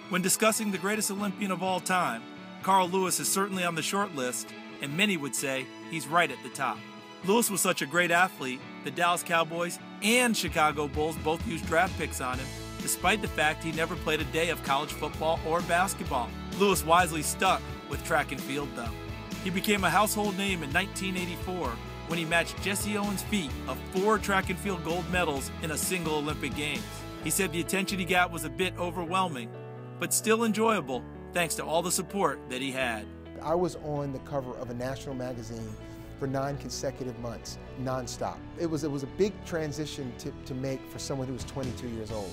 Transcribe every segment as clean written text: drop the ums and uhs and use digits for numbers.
When discussing the greatest Olympian of all time, Carl Lewis is certainly on the short list, and many would say he's right at the top. Lewis was such a great athlete, the Dallas Cowboys and Chicago Bulls both used draft picks on him, despite the fact he never played a day of college football or basketball. Lewis wisely stuck with track and field, though. He became a household name in 1984 when he matched Jesse Owens' feat of 4 track and field gold medals in a single Olympic Games. He said the attention he got was a bit overwhelming, but still enjoyable thanks to all the support that he had. I was on the cover of a national magazine for 9 consecutive months, nonstop. It was a big transition to make for someone who was 22 years old.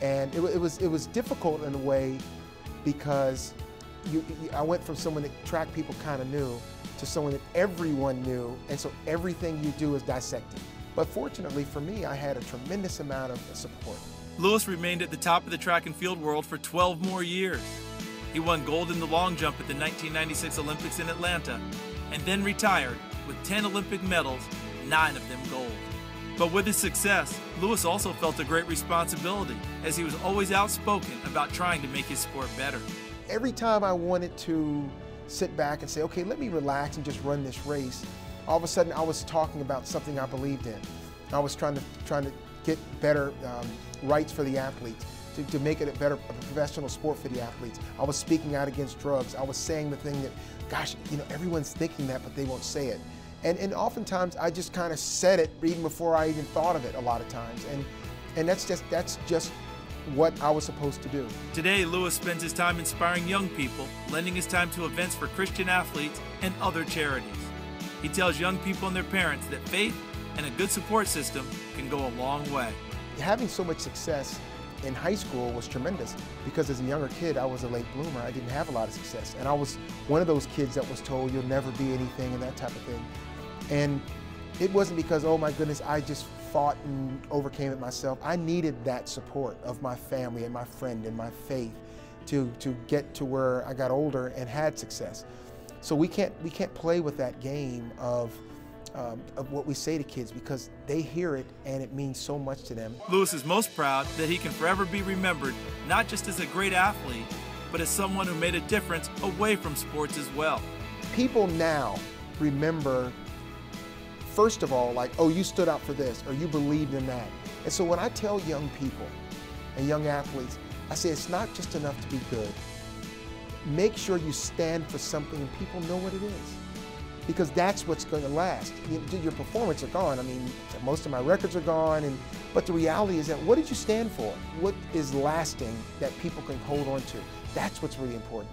And it was difficult in a way because I went from someone that track people kind of knew to someone that everyone knew, and so everything you do is dissected. But fortunately for me, I had a tremendous amount of support. Lewis remained at the top of the track and field world for 12 more years. He won gold in the long jump at the 1996 Olympics in Atlanta, and then retired with 10 Olympic medals, 9 of them gold. But with his success, Lewis also felt a great responsibility, as he was always outspoken about trying to make his sport better. Every time I wanted to sit back and say, okay, let me relax and just run this race, all of a sudden I was talking about something I believed in. I was trying to get better rights for the athletes, to make it a professional sport for the athletes. I was speaking out against drugs. I was saying the thing that, gosh, everyone's thinking that, but they won't say it. And oftentimes I just kind of said it even before I even thought of it a lot of times. And that's just what I was supposed to do. Today, Lewis spends his time inspiring young people, lending his time to events for Christian athletes and other charities. He tells young people and their parents that faith and a good support system can go a long way. Having so much success in high school was tremendous because as a younger kid, I was a late bloomer. I didn't have a lot of success. And I was one of those kids that was told you'll never be anything and that type of thing. And it wasn't because, oh my goodness, I just fought and overcame it myself. I needed that support of my family and my friend and my faith to get to where I got older and had success. So we can't play with that game of what we say to kids because they hear it and it means so much to them. Lewis is most proud that he can forever be remembered not just as a great athlete, but as someone who made a difference away from sports as well. People now remember, first of all, like, oh, you stood up for this, or you believed in that. And so when I tell young people and young athletes, I say it's not just enough to be good. Make sure you stand for something and people know what it is. Because that's what's going to last. Your performance are gone. I mean, most of my records are gone, but the reality is that what did you stand for? What is lasting that people can hold on to? That's what's really important.